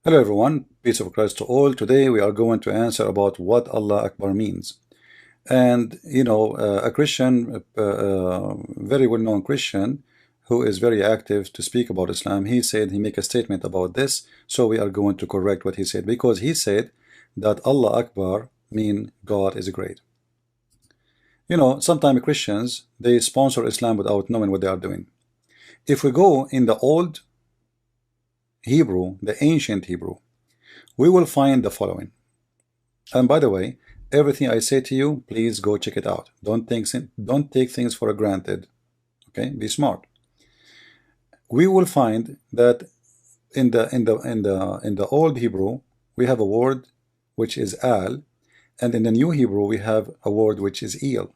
Hello everyone, peace of Christ to all. Today we are going to answer about what Allah Akbar means. And a Christian, very well-known Christian, who is very active to speak about Islam, he said he make a statement about this, so we are going to correct what he said, because he said that Allah Akbar mean God is great. Sometimes Christians, they sponsor Islam without knowing what they are doing. If we go in the old Hebrew, the ancient Hebrew, we will find the following. And by the way, everything I say to you, please go check it out. Don't take things for granted. Okay, be smart. We will find that in the old Hebrew we have a word which is al, and in the new Hebrew we have a word which is il.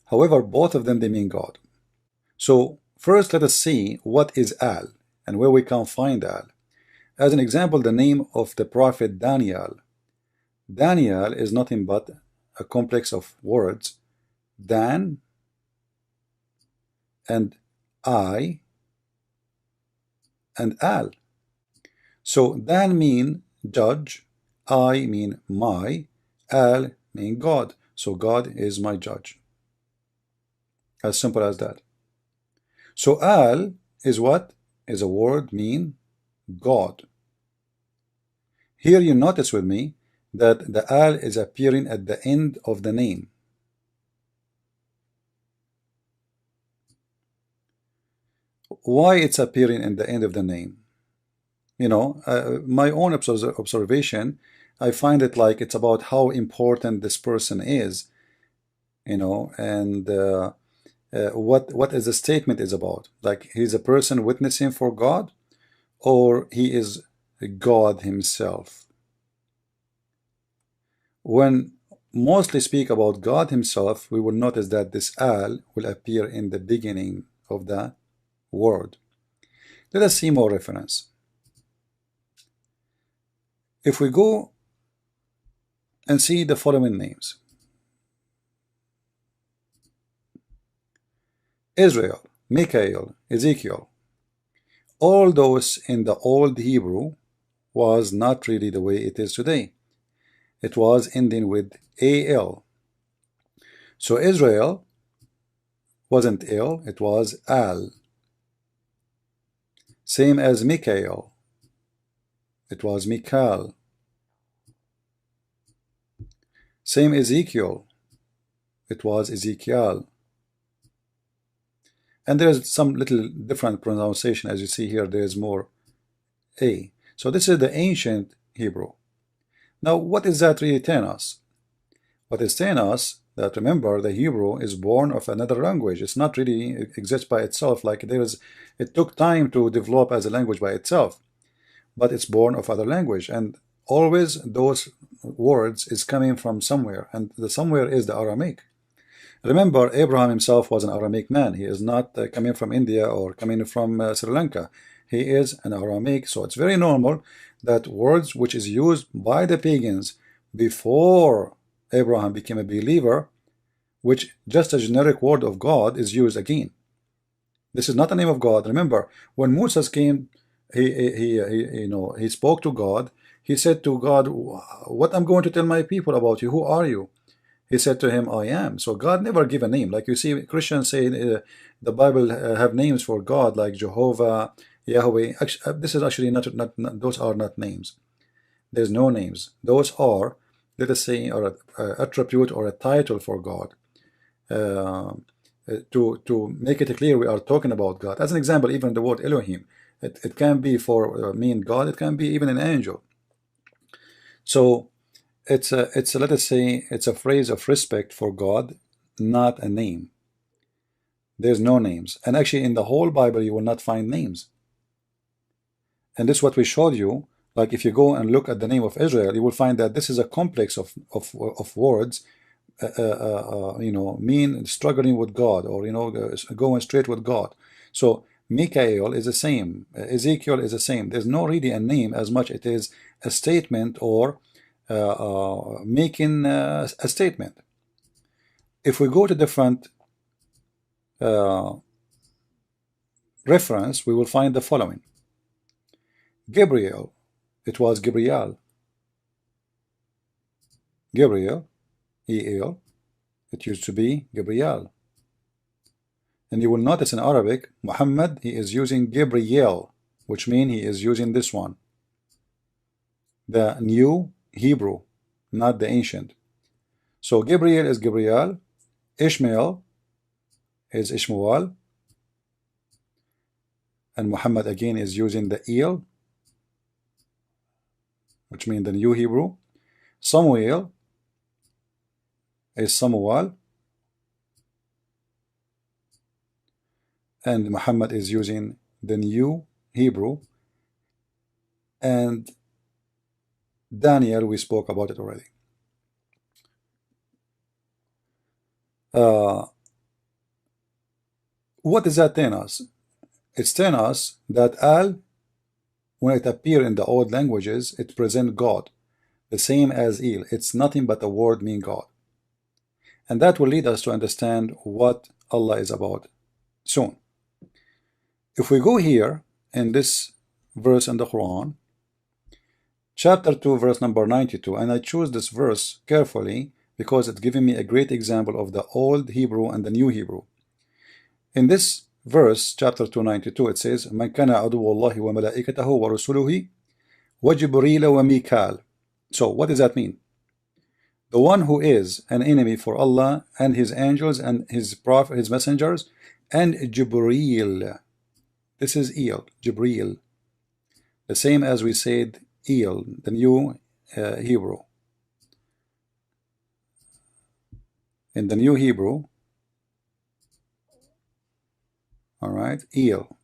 However, both of them, they mean God. So first let us see what is al and where we can find al. As an example, the name of the prophet Daniel. Daniel is nothing but a complex of words, Dan and I and al. So Dan mean judge, I mean my, al mean God. So God is my judge. As simple as that. So al is what? Is a word mean God. Here you notice with me that the al is appearing at the end of the name. Why it's appearing in the end of the name? My own observation, I find it like it's about how important this person is, and what is the statement is about. Like he's a person witnessing for God, or he is God himself. When mostly speak about God himself, we will notice that this al will appear in the beginning of the word. Let us see more reference. If we go and see the following names: Israel, Michael, Ezekiel, all those in the old Hebrew was not really the way it is today. It was ending with al. So Israel wasn't il, it was al. Same as Michael, it was Michael. Same Ezekiel, it was Ezekiel. And there's some little different pronunciation, as you see here, there's more a. So this is the ancient Hebrew. Now, what is that really telling us? What is telling us that, remember, the Hebrew is born of another language. It's not really exists by itself. Like it took time to develop as a language by itself, but it's born of other language. And always those words is coming from somewhere, and the somewhere is the Aramaic. Remember, Abraham himself was an Aramaic man. He is not coming from India or coming from Sri Lanka. He is an Aramaic, so it's very normal that words which is used by the pagans before Abraham became a believer, which just a generic word of God, is used again. This is not the name of God. Remember, when Moses came, he spoke to God. He said to God, "What I'm going to tell my people about you? Who are you?" He said to him, "I am." So God never gave a name. Like you see, Christians say the Bible have names for God, like Jehovah, Yahweh. This is actually not those are not names. There's no names. Those are, let us say, or an attribute or a title for God. To make it clear, we are talking about God. As an example, even the word Elohim, it can be for mean God. It can be even an angel. So it's let us say it's a phrase of respect for God, not a name. There's no names, and actually in the whole Bible you will not find names. And this is what we showed you. Like if you go and look at the name of Israel, you will find that this is a complex of words, mean struggling with God, or going straight with God. So Michael is the same, Ezekiel is the same. There's no really a name as much it is a statement, or making a statement. If we go to different reference, we will find the following: Gabriel, it was Gabriel. Gabriel, E-L, it used to be Gabriel. And you will notice in Arabic, Muhammad, he is using Gabriel, which means he is using this one, the new Hebrew, not the ancient. So Gabriel is Gabriel, Ishmael is Ishmael, and Muhammad again is using the El, which means the new Hebrew. Samuel is Samuel, and Muhammad is using the new Hebrew. And Daniel, we spoke about it already. What does that tell us? It's telling us that Al, when it appears in the old languages, it presents God, the same as El. It's nothing but a word meaning God. And that will lead us to understand what Allah is about soon. If we go here in this verse in the Quran, chapter 2, verse number 92, and I choose this verse carefully because it's giving me a great example of the old Hebrew and the new Hebrew. In this verse, chapter 292, it says, مَنْ كَانَ عَدُوَّ اللَّهِ وَمَلَائِكَتَهُ وَرُسُلُهِ وَجِبْرِيلَ وَمِيكَالَ. So what does that mean? The one who is an enemy for Allah and his angels and his prophet, his messengers, and Jibreel. This is El, Jibreel. The same as we said El, the new Hebrew. In the new Hebrew, all right, El.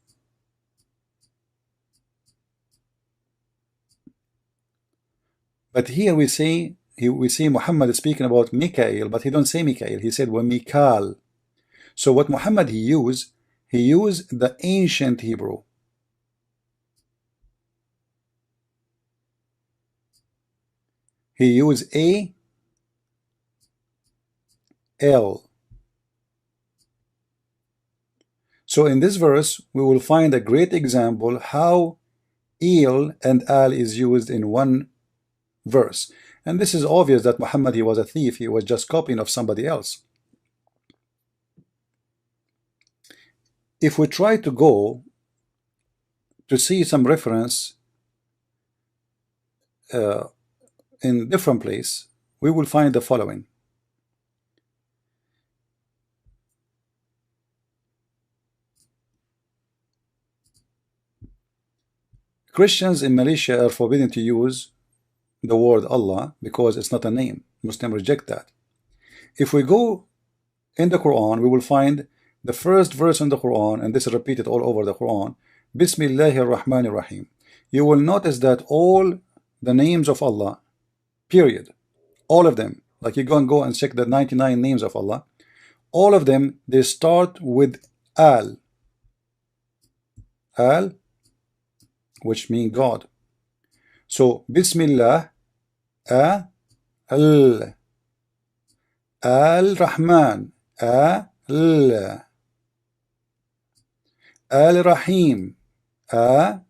But here we see Muhammad is speaking about Mikael, but he don't say Mikael. He said Mikal. So what Muhammad he used the ancient Hebrew. He used A-L. So in this verse, we will find a great example how El and Al is used in one verse. And this is obvious that Muhammad, he was a thief. He was just copying of somebody else. If we try to go to see some reference in different place, we will find the following. Christians in Malaysia are forbidden to use the word Allah because it's not a name. Muslims reject that. If we go in the Quran, we will find the first verse in the Quran, and this is repeated all over the Quran, Bismillahir Rahmanir Rahim. You will notice that all the names of Allah, period, all of them, like you go and check the 99 names of Allah, all of them, they start with Al. Al, which means God. So Bismillah, Al, Al-Rahman, Al, Al-Rahim, Al.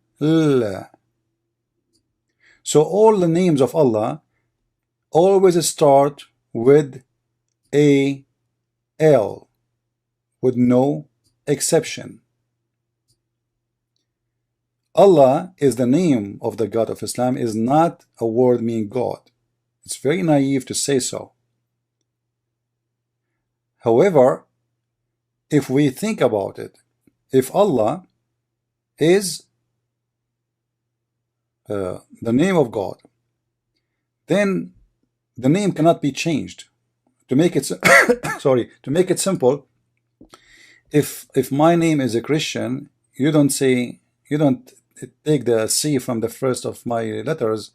So all the names of Allah always start with A-L, with no exception. Allah is the name of the God of Islam, is not a word meaning God. It's very naive to say so. However, if we think about it, if Allah is the name of God, then the name cannot be changed. To make it sorry, to make it simple, if my name is a Christian, you don't take the C from the first of my letters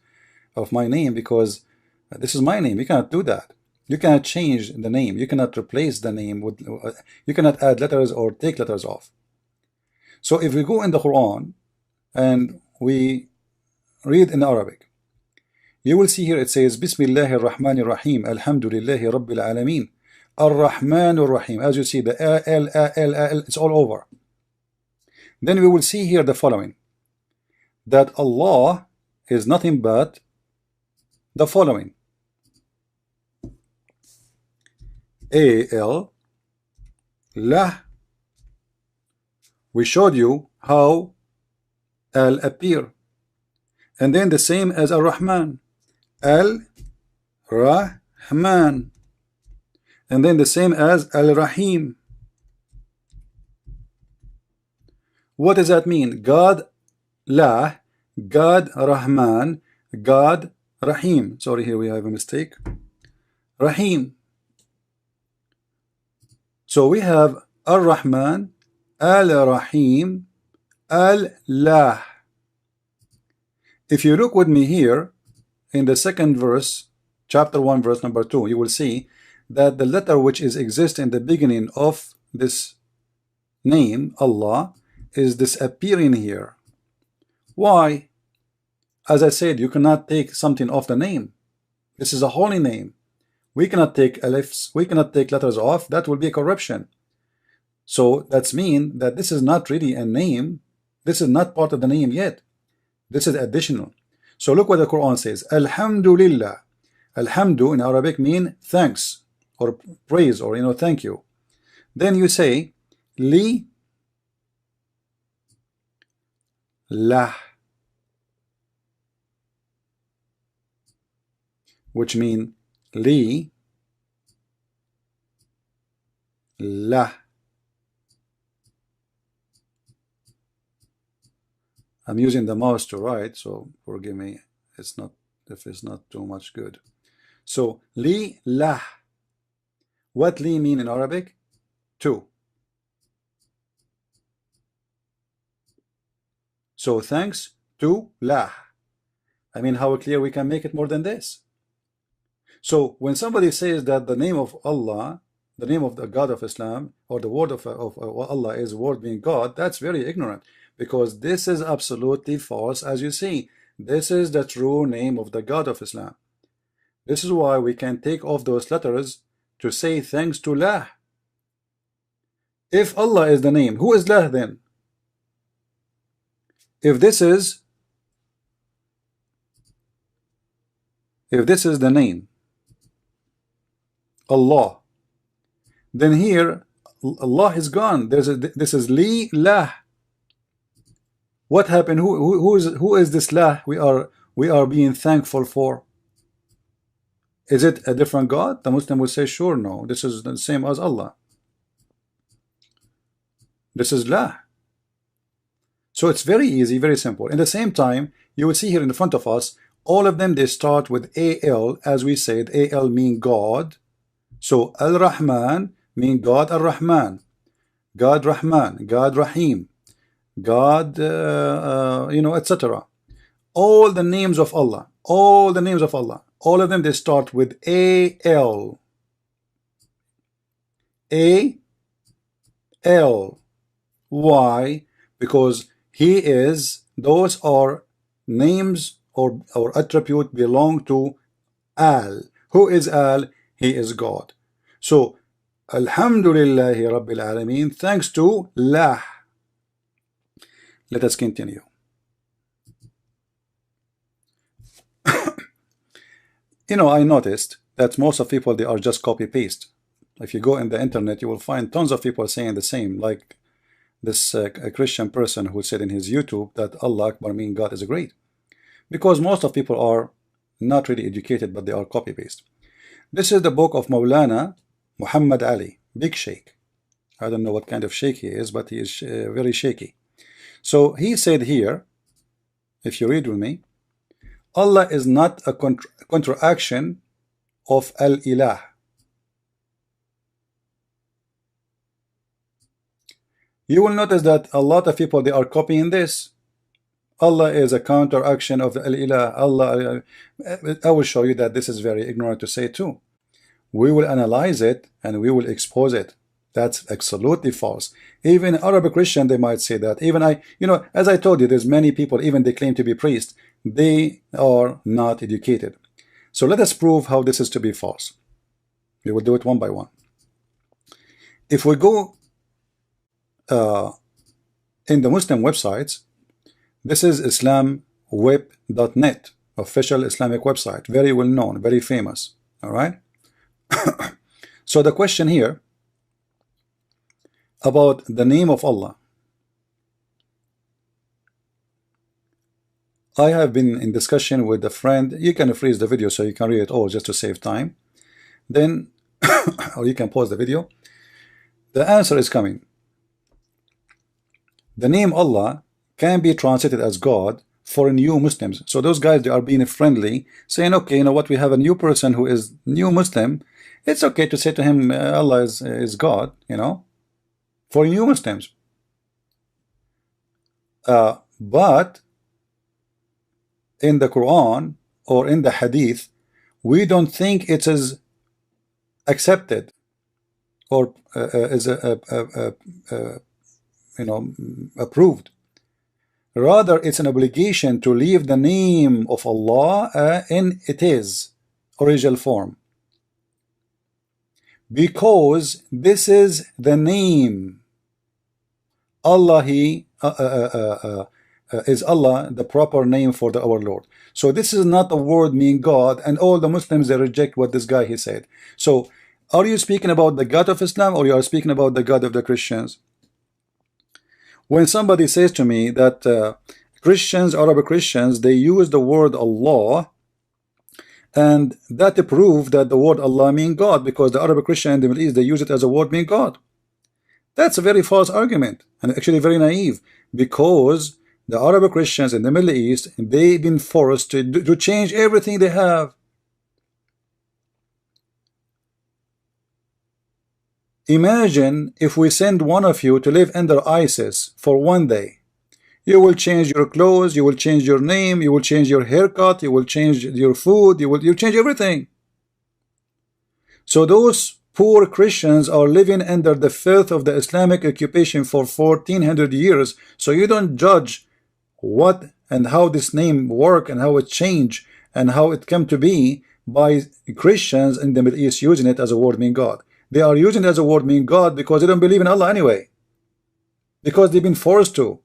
of my name because this is my name. You cannot do that. You cannot change the name. You cannot replace the name with. You cannot add letters or take letters off. So if we go in the Quran and we read in Arabic, you will see here it says Bismillahir Rahmanir Rahim, Alhamdulillahi Rabbil Alameen, Ar-Rahmanur Rahim. As you see, the L, it's all over. Then we will see here the following, that Allah is nothing but the following. Al, lah. We showed you how al appear. And then the same as Ar-Rahman. Al-Rahman. And then the same as Al-Rahim. What does that mean? God lah, God Rahman, God Rahim. Sorry, here we have a mistake. Rahim. So we have Ar-Rahman, Al-Rahim, Al-Lah. If you look with me here in the second verse, chapter 1, verse number 2, you will see that the letter which exists in the beginning of this name, Allah, is disappearing here. Why? As I said, you cannot take something off the name. This is a holy name. We cannot take alifs, we cannot take letters off. That will be a corruption. So that's mean that this is not really a name. This is not part of the name yet. This is additional. So look what the Quran says. Alhamdulillah. Alhamdu in Arabic mean thanks or praise or thank you. Then you say li lah, which mean li lah. I'm using the mouse to write, so forgive me. It's not if it's not too much good. So li lah. What li mean in Arabic? To. So thanks to lah. I mean, how clear we can make it more than this? So when somebody says that the name of Allah, the name of the God of Islam, or the word of Allah is word being God, that's very ignorant, because this is absolutely false. As you see, this is the true name of the God of Islam. This is why we can take off those letters to say thanks to lah. If Allah is the name, who is lah then? If this is the name Allah, then here Allah is gone. This is li lah. What happened? Who is this lah we are being thankful for? Is it a different God? The Muslim will say, sure, no, this is the same as Allah. This is lah. So it's very easy, very simple. In the same time, you will see here in front of us, all of them, they start with Al, as we said. Al mean God. So Al-Rahman mean God Ar-Rahman, God Rahman, God Rahim, God, etc. All the names of Allah, all the names of Allah, all of them, they start with Al. Al. Why? Because He is, those are names or attribute belong to Al. Who is Al? He is God. So Alhamdulillahi Rabbil Alameen, thanks to lah. Let us continue. I noticed that most of people, they are just copy paste. If you go in the internet, you will find tons of people saying the same, like this a Christian person who said in his YouTube that Allah Akbar mean God is great, because most of people are not really educated, but they are copy paste. This is the book of Maulana Muhammad Ali, big sheikh. I don't know what kind of sheikh he is, but he is very shaky. So he said here, if you read with me, Allah is not a contraction of Al-Ilah. You will notice that a lot of people, they are copying this. Allah is a counteraction of the Al-Ilah. Allah, I will show you that this is very ignorant to say too. We will analyze it and we will expose it. That's absolutely false. Even Arabic Christian, they might say that. Even as I told you, there's many people, even they claim to be priests, they are not educated. So let us prove how this is to be false. We will do it one by one. If we go in the Muslim websites, this is Islam web.net, official Islamic website, very well known, very famous. All right. So the question here about the name of Allah, I have been in discussion with a friend. You can freeze the video so you can read it all just to save time. Then, or you can pause the video. The answer is coming. The name Allah can be translated as God for new Muslims. So those guys, they are being friendly, saying, okay, you know what, we have a new person who is new Muslim. It's okay to say to him, Allah is God, you know, for new Muslims. But in the Quran or in the Hadith, we don't think it is accepted or is you know, approved. Rather, it's an obligation to leave the name of Allah in its original form, because this is the name. Allah, is Allah the proper name for our Lord. So this is not a word meaning God, and all the Muslims, they reject what this guy he said. So are you speaking about the God of Islam, or you are speaking about the God of the Christians? When somebody says to me that Christians, Arab Christians, they use the word Allah, and that proves that the word Allah means God, because the Arab Christian in the Middle East, they use it as a word meaning God. That's a very false argument, and actually very naive, because the Arab Christians in the Middle East, they've been forced to change everything they have. Imagine if we send one of you to live under ISIS for 1 day. You will change your clothes, you will change your name, you will change your haircut, you will change your food, you change everything. So those poor Christians are living under the filth of the Islamic occupation for 1400 years. So you don't judge what and how this name work and how it changed and how it came to be by Christians in the Middle East using it as a word meaning God. They are using it as a word meaning God because they don't believe in Allah anyway, because they've been forced to.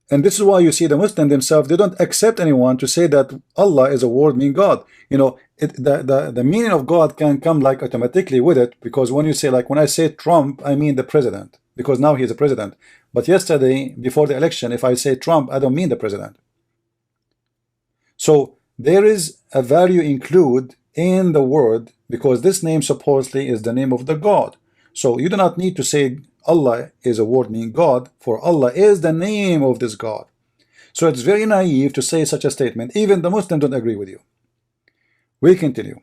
And this is why you see the Muslims themselves, they don't accept anyone to say that Allah is a word meaning God. You know, the meaning of God can come like automatically with it, because when you say, like when I say Trump, I mean the president, because now he's a president. But yesterday, before the election, if I say Trump, I don't mean the president. So there is a value include in the word, because this name supposedly is the name of the God. So you do not need to say Allah is a word meaning God, for Allah is the name of this God. So it's very naive to say such a statement. Even the Muslims don't agree with you. We continue.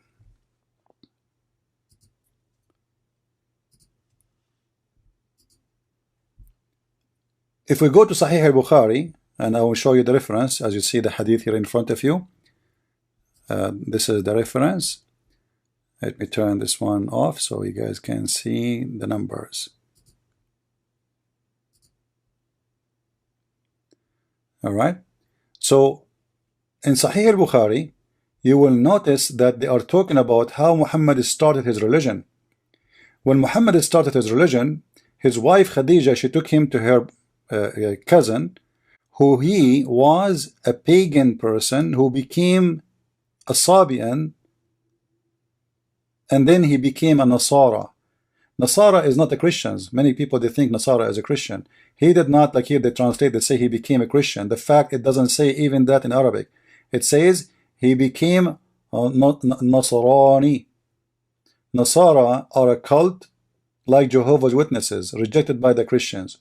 If we go to Sahih al-Bukhari, and I will show you the reference, as you see the hadith here in front of you. This is the reference. Let me turn this one off so you guys can see the numbers. All right. So in Sahih al-Bukhari, you will notice that they are talking about how Muhammad started his religion. When Muhammad started his religion, his wife Khadija, she took him to her cousin, who he was a pagan person who became a Sabian, and then he became a Nasara. Nasara is not the Christians. Many people, they think Nasara is a Christian. He did not, like here they translate, they say he became a Christian. The fact, it doesn't say even that in Arabic. It says he became Nasrani. Nasara are a cult like Jehovah's Witnesses, rejected by the Christians.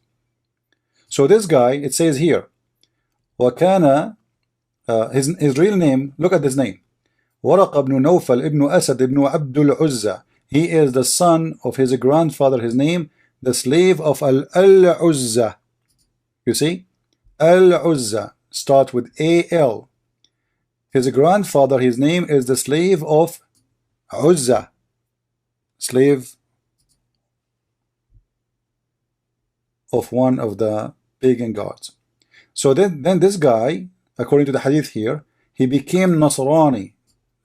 So this guy, it says here, وكان his real name, look at this name, ورقة بن نوفل ابن أسد ابن عبد العزة. He is the son of his grandfather, his name, the slave of Al-Uzza. You see, Al-Uzza start with A-L. His grandfather, his name is the slave of Uzza, slave of one of the pagan gods. So then this guy, according to the hadith here, he became Nasrani,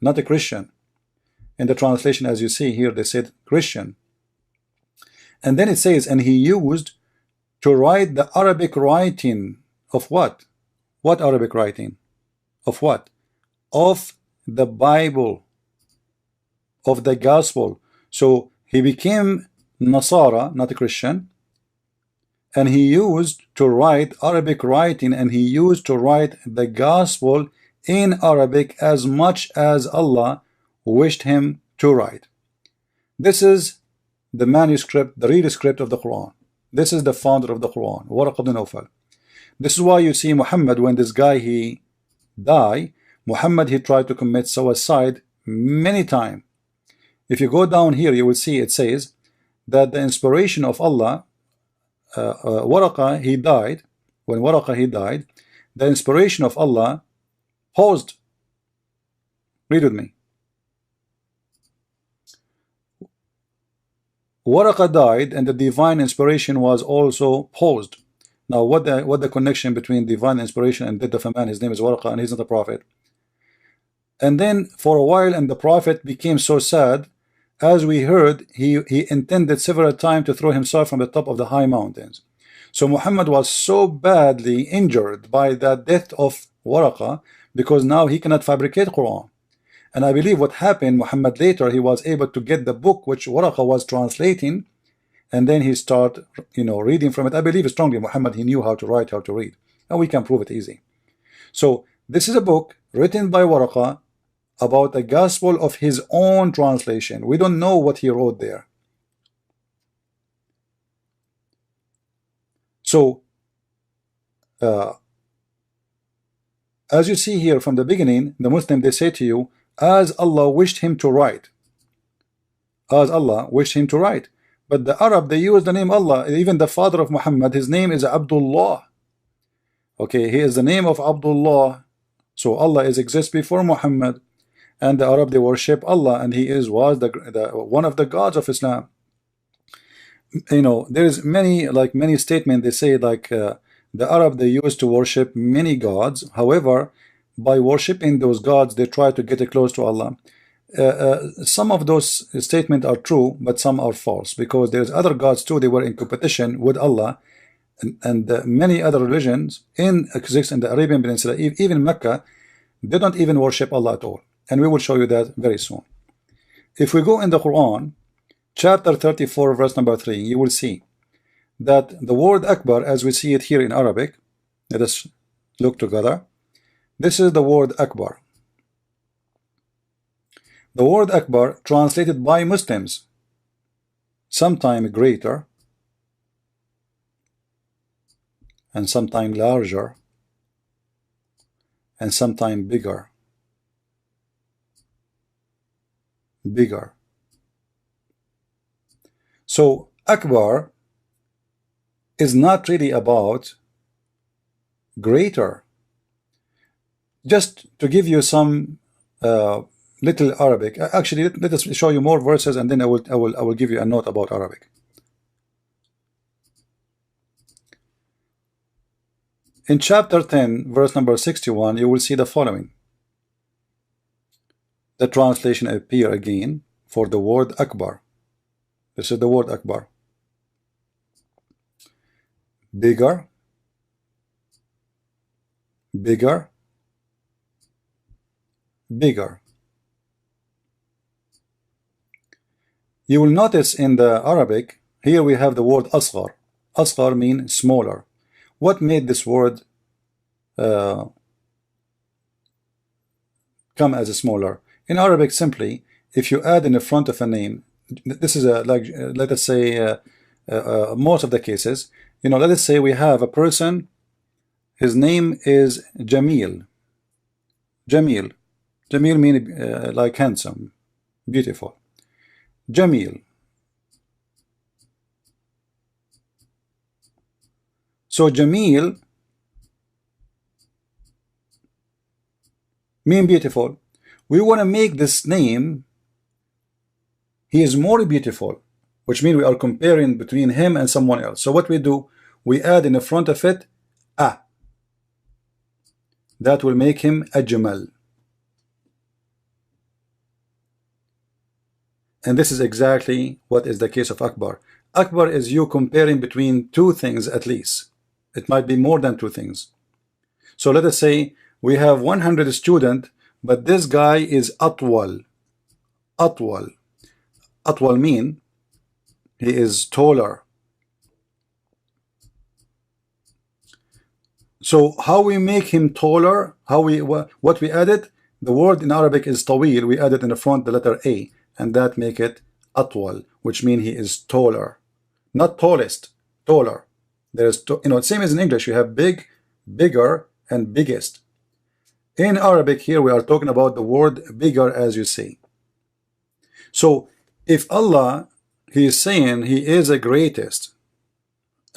not a Christian. In the translation, as you see here, they said Christian. And then it says, and he used to write the Arabic writing of what? What Arabic writing? Of what? Of the Bible, of the gospel. So he became Nasara, not a Christian, and he used to write Arabic writing, and he used to write the gospel in Arabic as much as Allah wished him to write. This is the manuscript, the real script of the Quran. This is the founder of the Quran, Waraq ibn Nawfal. This is why you see Muhammad, when this guy he died, Muhammad he tried to commit suicide many times. If you go down here, you will see it says that the inspiration of Allah, Waraqah he died. When Waraqah he died, the inspiration of Allah paused. Read with me. Waraqah died, and the divine inspiration was also paused. Now, what the connection between divine inspiration and death of a man? His name is Waraqah, and he's not a prophet. And then for a while, and the prophet became so sad, as we heard, he intended several times to throw himself from the top of the high mountains. So Muhammad was so badly injured by the death of Waraqah, because now he cannot fabricate Quran. And I believe what happened, Muhammad later, he was able to get the book which Waraqah was translating, and then he started, reading from it. I believe strongly Muhammad, he knew how to write, how to read, and we can prove it easy. So this is a book written by Waraqah about the gospel of his own translation. We don't know what he wrote there. So as you see here from the beginning, the Muslim, they say to you, as Allah wished him to write. As Allah wished him to write. But the Arab, they use the name Allah. Even the father of Muhammad, his name is Abdullah. Okay, he is the name of Abdullah. So Allah exists before Muhammad. And the Arab, they worship Allah, and he was one of the gods of Islam. There is many statements. They say the Arab, they used to worship many gods. However, by worshiping those gods, they try to get close to Allah. Some of those statements are true, but some are false, because there's other gods too. They were in competition with Allah, and many other religions exist in the Arabian Peninsula. Even Mecca, they don't even worship Allah at all, and we will show you that very soon. If we go in the Quran, chapter 34, verse number 3, you will see that the word Akbar, as we see it here in Arabic, let us look together. This is the word Akbar. The word Akbar, translated by Muslims, sometimes greater, and sometimes larger, and sometimes bigger. So Akbar is not really about greater. Just to give you some little Arabic. Actually, let us show you more verses, and then I will give you a note about Arabic. In chapter 10, verse number 61, you will see the following. The translation appear again for the word Akbar. This is the word Akbar. Bigger, bigger, bigger. You will notice in the Arabic, here we have the word Asghar. Asghar means smaller. What made this word come as a smaller? In Arabic, simply, if you add in the front of a name, this is let us say most of the cases, let us say we have a person, his name is Jamil. Jamil means like handsome, beautiful. Jamil. So Jamil mean beautiful. We want to make this name, he is more beautiful, which means we are comparing between him and someone else. So what we do, we add in the front of it a. That will make him Ajmal. And this is exactly what is the case of Akbar. Akbar is you comparing between two things at least. It might be more than two things. So let us say we have 100 students, but this guy is atwal. Atwal. Atwal mean he is taller. So how we make him taller? How we what we added? The word in Arabic is tawil. We added in the front the letter A, and that make it atwal, which means he is taller, not tallest, taller. There is, same as in English. You have big, bigger, and biggest. In Arabic here we are talking about the word bigger, as you see. So if Allah, he is saying he is the greatest,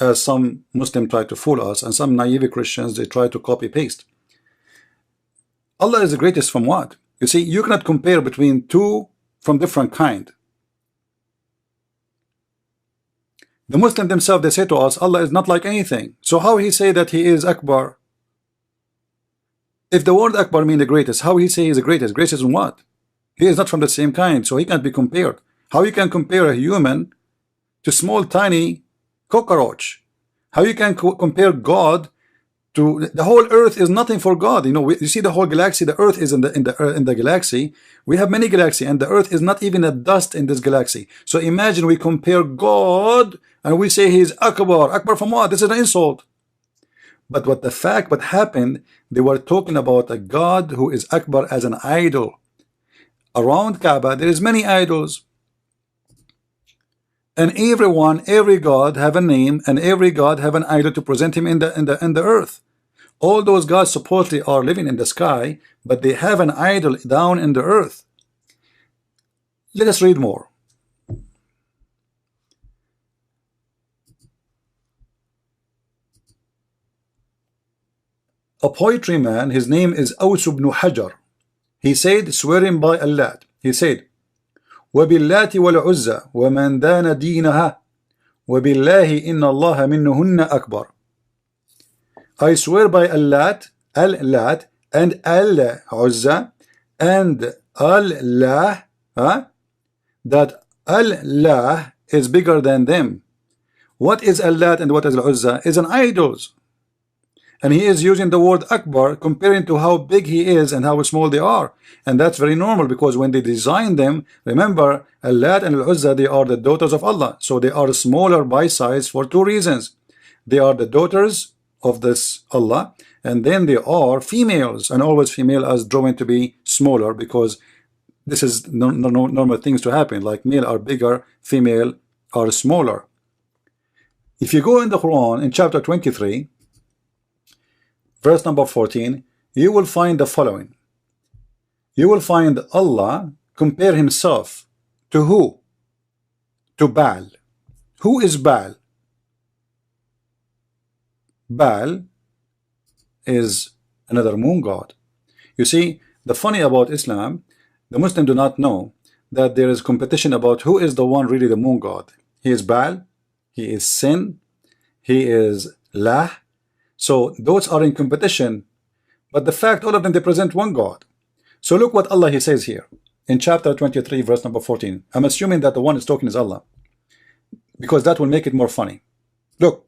as some Muslims try to fool us, and some naive Christians, they try to copy paste. Allah is the greatest from what? You see, you cannot compare between two from different kind. The Muslims themselves, they say to us, Allah is not like anything. So how he say that he is Akbar? If the word Akbar mean the greatest, how he say he is the greatest? Greatest in what? He is not from the same kind, so he can't be compared. How you can compare a human to small tiny cockroach? How you can compare God to the whole earth? Is nothing for God. You see the whole galaxy. The earth is in the galaxy. We have many galaxies, and the earth is not even a dust in this galaxy. So imagine we compare God and we say he is Akbar. Akbar from what? This is an insult. But what happened, they were talking about a God who is Akbar as an idol. Around Kaaba there is many idols, and every God have a name, and every God have an idol to present him in the earth. All those gods supposedly are living in the sky, but they have an idol down in the earth. Let us read more. A poetry man, his name is Aws ibn Hajar. He said, swearing by Allah, he said, وَبِاللَّاتِ وَالْعُزَّى وَمَنْ دَانَ دِينَهَا وَبِاللَّهِ إِنَّ اللَّهَ مِنْهُنَّ أَكْبَرُ. I swear by Al-Lat, Al-Lat, and Al-Uzza, and Allah, that Allah is bigger than them. What is Al-Lat and what is Al-Uzza? Is an idols. And he is using the word Akbar, comparing to how big he is and how small they are. And that's very normal, because when they designed them, remember, Al-Lat and Al-Uzza, they are the daughters of Allah. So they are smaller by size for two reasons. They are the daughters of this Allah, and then they are females, and always female as drawn to be smaller, because this is normal things to happen, like male are bigger, female are smaller. If you go in the Quran, in chapter 23, verse number 14, you will find the following. You will find Allah compare himself to who? To Baal. Who is Baal? Baal is another moon god. You see, the funny about Islam, the Muslims do not know that there is competition about who is the one really the moon god. He is Baal, he is Sin, he is Lah. So those are in competition, but the fact all of them, they present one God. So look what Allah he says here in chapter 23 verse number 14. I'm assuming that the one is talking is Allah, because that will make it more funny. Look,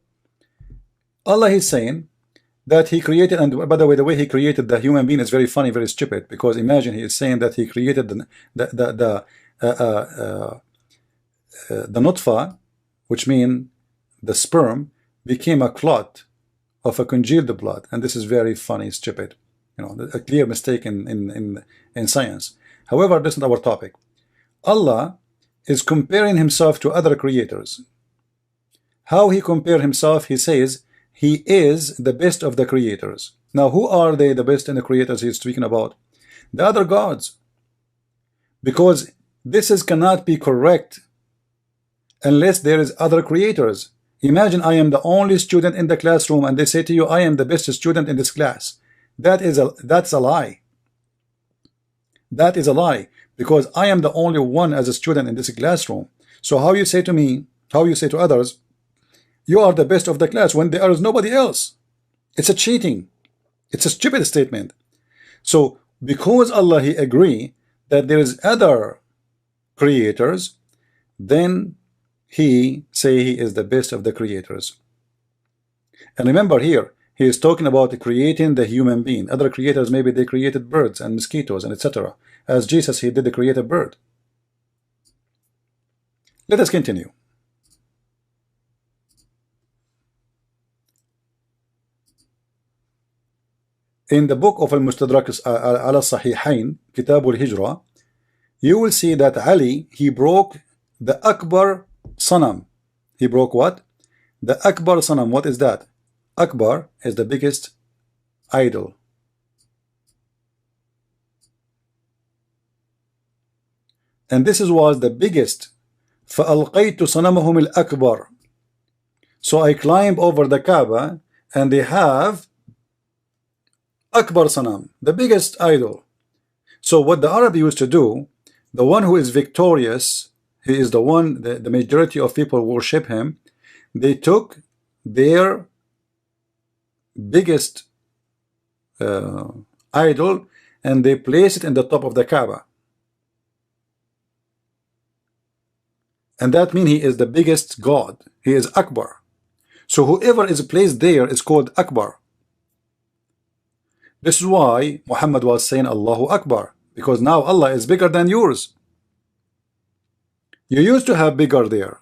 Allah is saying that he created, and by the way he created the human being is very funny, very stupid, because imagine he is saying that he created the nutfa, which means the sperm, became a clot of a congealed blood, and this is very funny, stupid, a clear mistake in science. However, this is not our topic. Allah is comparing himself to other creators. How he compare himself? He says he is the best of the creators. Now, who are they, the best in the creators he's speaking about? The other gods, because this cannot be correct unless there is other creators. Imagine I am the only student in the classroom, and they say to you, I am the best student in this class. That's a lie. That is a lie, because I am the only one as a student in this classroom. So how you say to me, how you say to others, you are the best of the class, when there is nobody else? It's a cheating. It's a stupid statement. So because Allah he agree that there is other creators, then he say he is the best of the creators. And remember here, he is talking about creating the human being. Other creators, maybe they created birds and mosquitoes and etc. As Jesus, he did create a bird. Let us continue. In the book of Al-Mustadrak ala Sahihain, Kitab al-Hijra, you will see that Ali, he broke the Akbar Sanam. He broke what? The Akbar Sanam. What is that? Akbar is the biggest idol. And this was the biggest. فَأَلْقَيْتُ صَنَمَهُمِ الْأَكْبَرِ. So I climb over the Kaaba and they have Akbar Sanam, the biggest idol. So what the Arab used to do, the one who is victorious, he is the one, the majority of people worship him. They took their biggest idol and they place it in the top of the Kaaba. And that means he is the biggest God. He is Akbar. So whoever is placed there is called Akbar. This is why Muhammad was saying Allahu Akbar, because now Allah is bigger than yours. You used to have bigger there.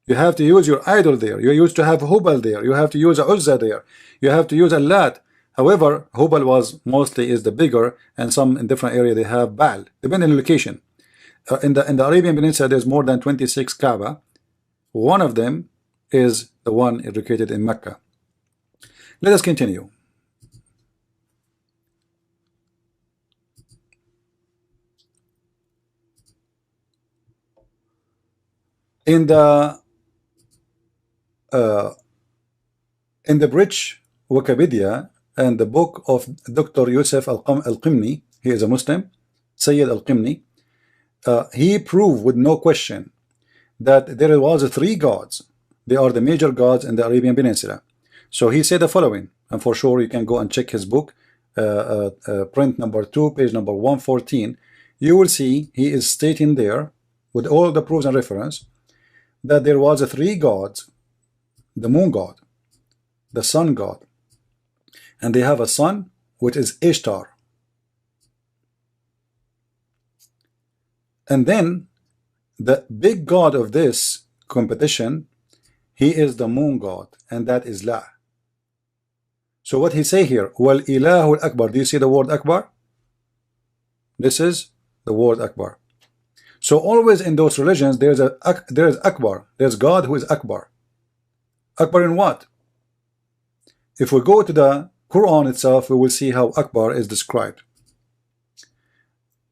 You have to use your idol there. You used to have Hubal there. You have to use Uzza there. You have to use Allat. However, Hubal was mostly is the bigger, and some in different area they have Baal, depending on location. In the Arabian Peninsula, there's more than 26 Kaaba. One of them is the one located in Mecca. Let us continue. In the British Wikipedia and the book of Dr. Yusuf Al-Qimni, he is a Muslim, Sayyid Al-Qimni, he proved with no question that there was three gods. They are the major gods in the Arabian Peninsula. So he said the following, and for sure you can go and check his book, print number 2, page number 114. You will see he is stating there with all the proofs and reference that there was three gods: the moon god, the sun god, and they have a son which is Ishtar. And then the big god of this competition, he is the moon god, and that is La. So what he say here, Wal Ilahul Akbar. Do you see the word Akbar? This is the word Akbar. So always in those religions there is Akbar. There's God who is Akbar. Akbar in what? If we go to the Quran itself, we will see how Akbar is described.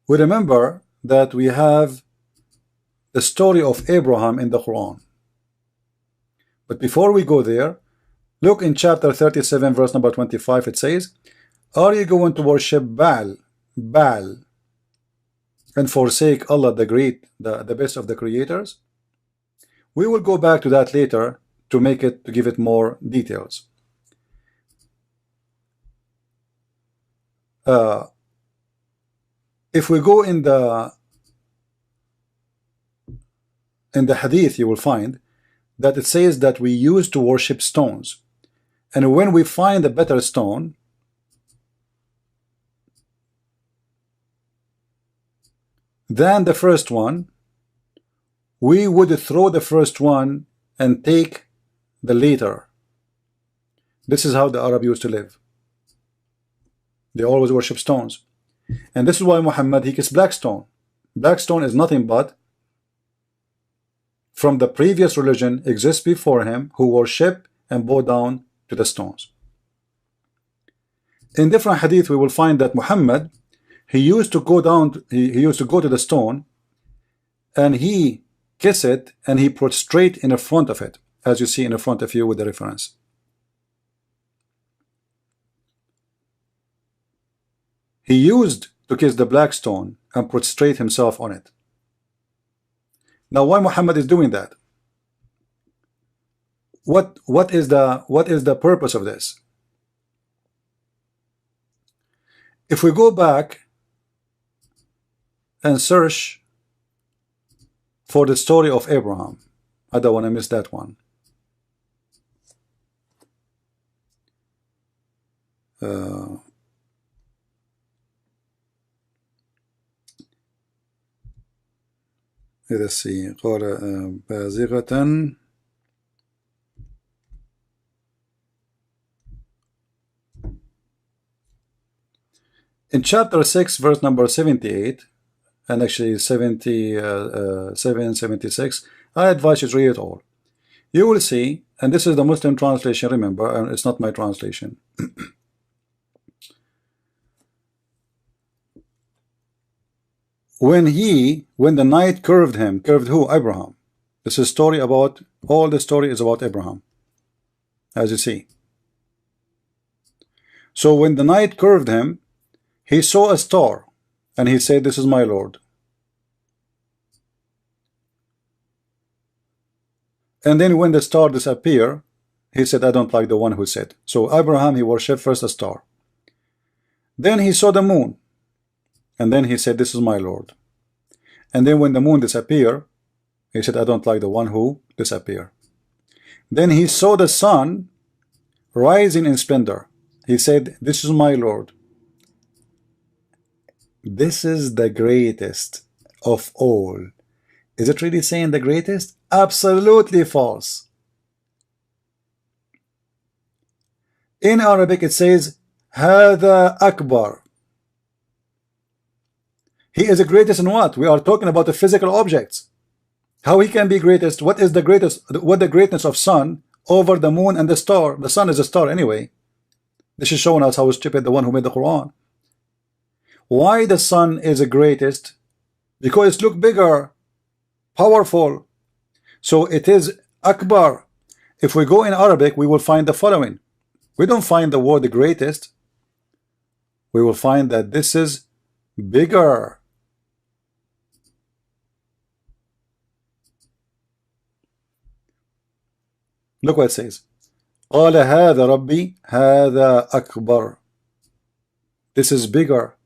We remember that we have the story of Abraham in the Quran. But before we go there, look in chapter 37 verse number 25. It says, are you going to worship Baal and forsake Allah the great, the best of the creators? We will go back to that later to give it more details. If we go in the hadith, you will find that it says that we used to worship stones, and when we find a better stone, than the first one, we would throw the first one and take the later. This is how the Arab used to live. They always worship stones. And this is why Muhammad, he gets black stone. Black stone is nothing but from the previous religion exists before him, who worship and bow down to the stones. In different hadith we will find that Muhammad, he used to go down, he used to go to the stone and he kiss it and he prostrate in the front of it, as you see in the front of you with the reference. He used to kiss the black stone and prostrate himself on it. Now why Muhammad is doing that? What is the purpose of this? If we go back and search for the story of Abraham, I don't want to miss that one. Let's see. قال بازغة. In chapter 6, verse number 78, and actually 77, 76, I advise you to read it all. You will see, and this is the Muslim translation, remember, and it's not my translation. When the night curved him, curved who? Abraham. This is story about, all the story is about Abraham, as you see. So when the night curved him, he saw a star, and he said, this is my Lord. And then when the star disappeared, he said, I don't like the one who said. So Abraham, he worshipped first a star. Then he saw the moon, and then he said, this is my Lord. And then when the moon disappeared, he said, I don't like the one who disappeared. Then he saw the sun rising in splendor. He said, this is my Lord. This is the greatest of all. Is it really saying the greatest? Absolutely false. In Arabic it says هذا أكبر. He is the greatest in what? We are talking about the physical objects. How he can be greatest? What is the greatest? What the greatness of sun over the moon and the star? The sun is a star anyway. This is showing us how stupid the one who made the Quran. Why the sun is the greatest? Because it looks bigger, powerful. So it is Akbar. If we go in Arabic, we will find the following. We don't find the word the greatest. We will find that this is bigger. Look what it says. قال هذا ربي هذا أكبر. This is bigger.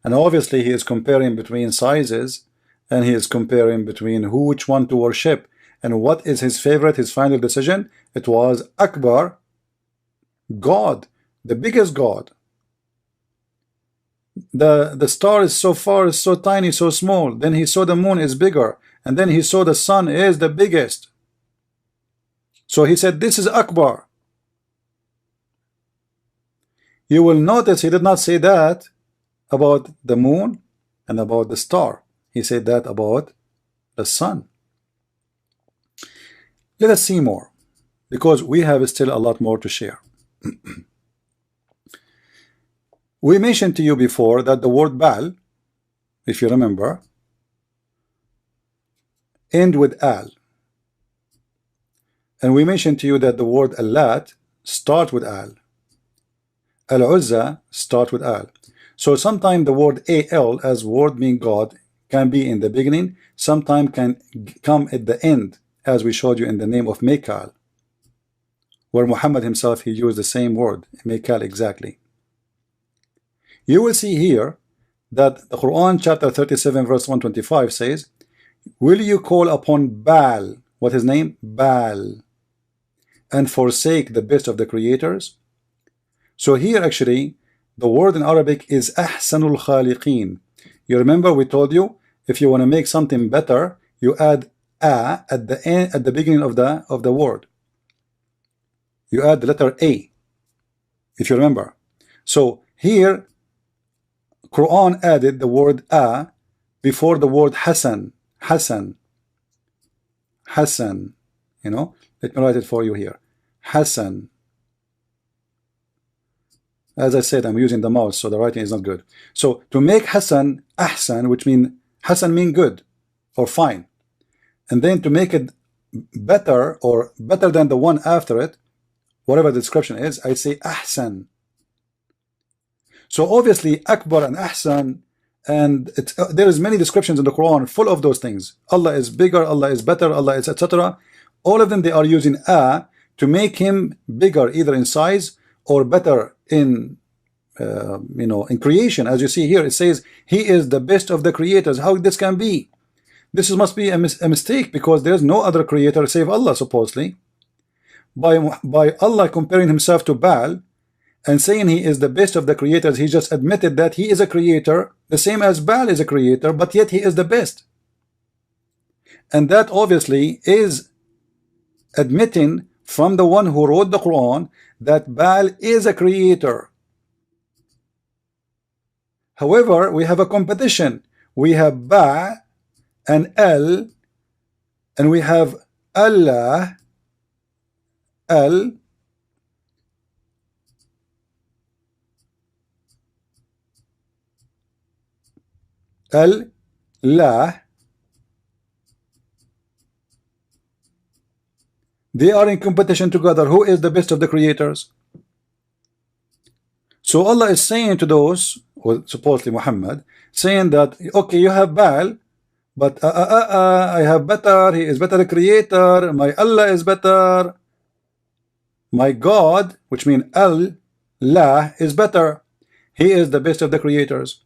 And obviously he is comparing between sizes, and he is comparing between which one to worship. And what is his favorite, his final decision? It was Akbar, God, the biggest God. The star is so far, is so tiny, so small. Then he saw the moon is bigger, and then he saw the sun is the biggest. So he said, this is Akbar. You will notice he did not say that about the moon and about the star. He said that about the sun. Let us see more, because we have still a lot more to share. We mentioned to you before that the word Baal, if you remember, end with Al. And we mentioned to you that the word Allat start with Al. Al-Uzza start with Al. So sometimes the word Al as word mean God can be in the beginning, sometimes can come at the end, as we showed you in the name of Mekal, where Muhammad himself, he used the same word, Mekal exactly. You will see here that the Quran chapter 37 verse 125 says, will you call upon Baal, what his name? Baal, and forsake the best of the creators? So here actually the word in Arabic is Ahsanul Khaliqeen. You remember we told you, if you want to make something better, you add a at the end, at the beginning of the word. You add the letter A, if you remember. So here Quran added the word a before the word Hasan. Hasan. Hasan. You know, let me write it for you here. Hasan. As I said, I'm using the mouse, so the writing is not good. So to make Hasan Ahsan, which mean Hasan mean good or fine, and then to make it better or better than the one after it, whatever the description is, I say Ahsan. So obviously Akbar and Ahsan, and there is many descriptions in the Quran full of those things. Allah is bigger, Allah is better, Allah is etc. All of them, they are using a to make him bigger, either in size or better in in creation. As you see here, it says he is the best of the creators. How this can be? This must be a mistake, because there's no other creator save Allah, supposedly. By Allah comparing himself to Baal and saying he is the best of the creators, he just admitted that he is a creator, the same as Baal is a creator, but yet he is the best. And that obviously is admitting from the one who wrote the Quran that Baal is a creator. However, we have a competition. We have Ba and El, and we have Allah, El, El, La. They are in competition together. Who is the best of the creators? So Allah is saying to those, or supposedly Muhammad, saying that, okay, you have Baal, but I have better. He is better creator. My Allah is better. My God, which means Allah, is better. He is the best of the creators.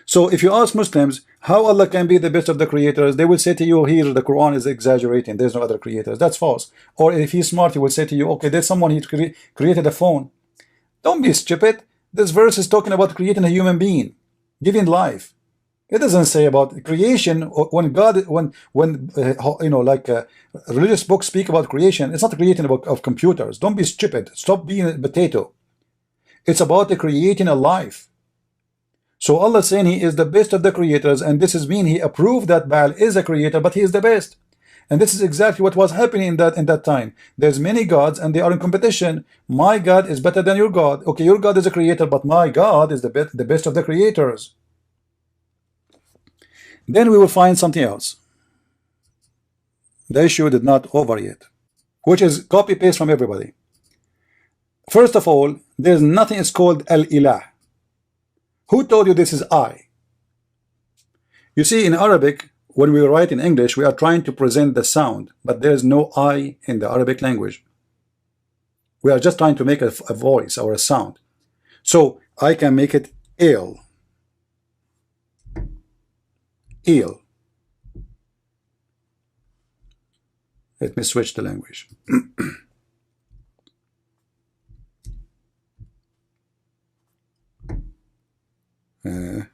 So if you ask Muslims how Allah can be the best of the creators, they will say to you, here the Quran is exaggerating, there's no other creators. That's false. Or if he's smart, he will say to you, okay, there's someone he created a phone. Don't be stupid. This verse is talking about creating a human being, giving life. It doesn't say about creation. When God, when you know, like religious books speak about creation, it's not creating of computers. Don't be stupid. Stop being a potato. It's about creating a life. So Allah is saying he is the best of the creators, and this is mean he approved that Baal is a creator, but he is the best. And this is exactly what was happening in that time. There's many gods and they are in competition. My God is better than your God. Okay, your God is a creator, but my God is the best of the creators. Then we will find something else. The issue did not over yet, which is copy paste from everybody. First of all, there's nothing is called Al-Ilah. Who told you this is I? You see, in Arabic, when we write in English, we are trying to present the sound, but there's no I in the Arabic language. We are just trying to make a voice or a sound. So I can make it il. Il. Let me switch the language.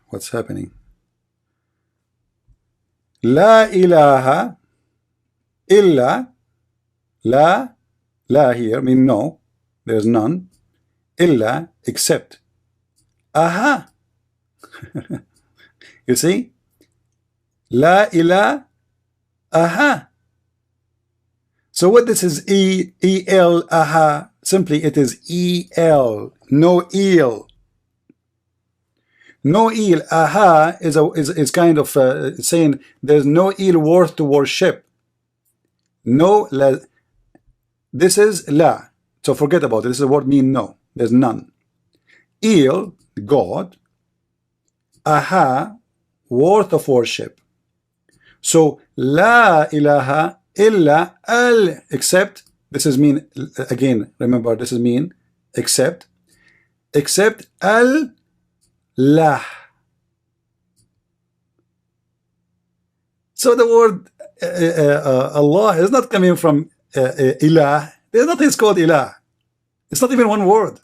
What's happening? La ilaha illa. La here mean no, there's none. Illa, except. Aha. You see? La ilaha. Aha. So what this is E-L, aha. Simply it is E-L, no eel. No eel, aha, is kind of saying there's no eel worth to worship. No, la, this is la. So forget about it. This is the word mean no. There's none. Eel, God. Aha, worth of worship. So la ilaha illa al, except. This is mean again. Remember, this is mean except al. La. So the word Allah is not coming from ilah. There's nothing called ilah. It's not even one word.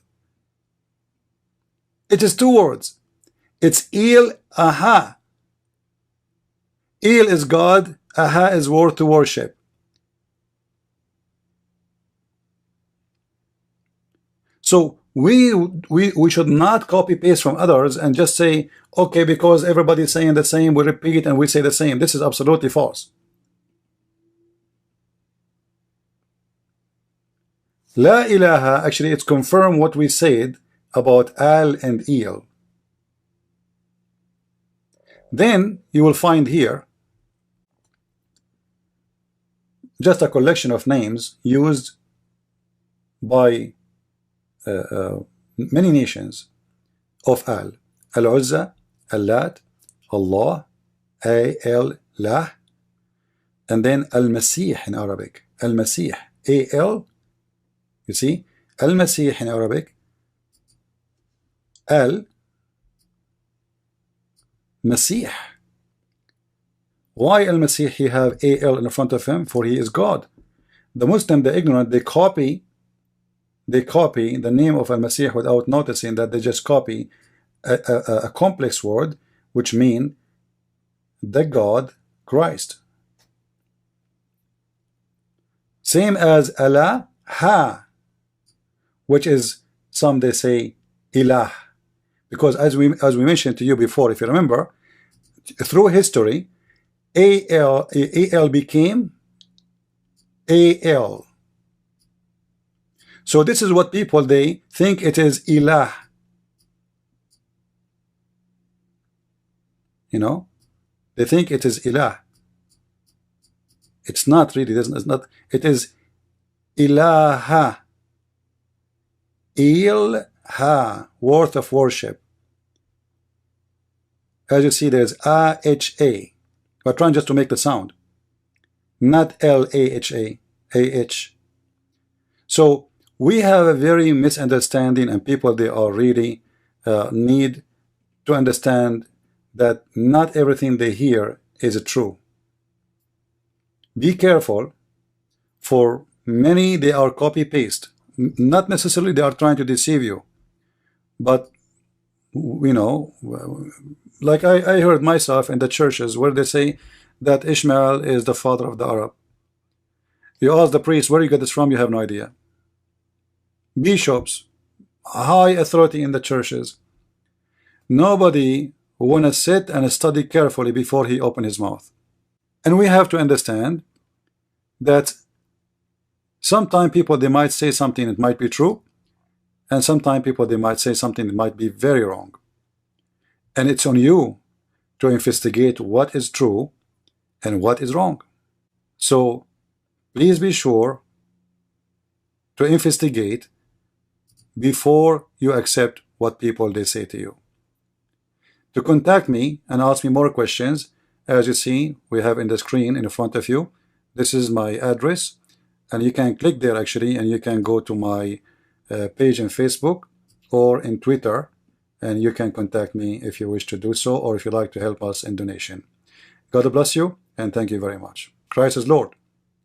It is two words. It's il, aha. Il is God, aha is worth to worship. So we should not copy paste from others and just say, okay, because everybody's saying the same, we repeat and we say the same. This is absolutely false. La ilaha, actually it's confirmed what we said about al and il. Then you will find here just a collection of names used by many nations of Al. Al-Uzza, Al-Lat, Allah, Al-Lah, and then Al-Masih in Arabic. Al-Masih, A-L, you see? Al-Masih in Arabic, Al-Masih. Why Al-Masih he have AL in front of him? For he is God. The Muslim, the ignorant, they copy the name of Al-Masih without noticing that they just copy a complex word which mean the God Christ. Same as Allah, Ha, which is some they say Ilah, because as we mentioned to you before, if you remember, through history, AL became AL. So this is what people, they think it is Ilah. You know, they think it is Ilah. It's not really. It's not. It is Ilaha. Ilha, worth of worship. As you see, there's A-H-A. We're trying just to make the sound. Not L-A-H-A. A-H. So we have a very misunderstanding, and people, they are really need to understand that not everything they hear is true. Be careful. For many, they are copy-paste. Not necessarily they are trying to deceive you, but you know, like I heard myself in the churches where they say that Ishmael is the father of the Arab. You ask the priest, where you get this from? You have no idea. Bishops, high authority in the churches, nobody want to sit and study carefully before he open his mouth. And we have to understand that sometimes people, they might say something that might be true, and sometimes people, they might say something that might be very wrong. And it's on you to investigate what is true and what is wrong. So please be sure to investigate before you accept what people, they say to you. To contact me and ask me more questions, as you see, we have in the screen in front of you, this is my address, and you can click there actually, and you can go to my page in Facebook or in Twitter, and you can contact me if you wish to do so, or if you like to help us in donation. God bless you, and thank you very much. Christ is Lord.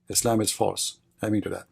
Islam is false. I mean to that.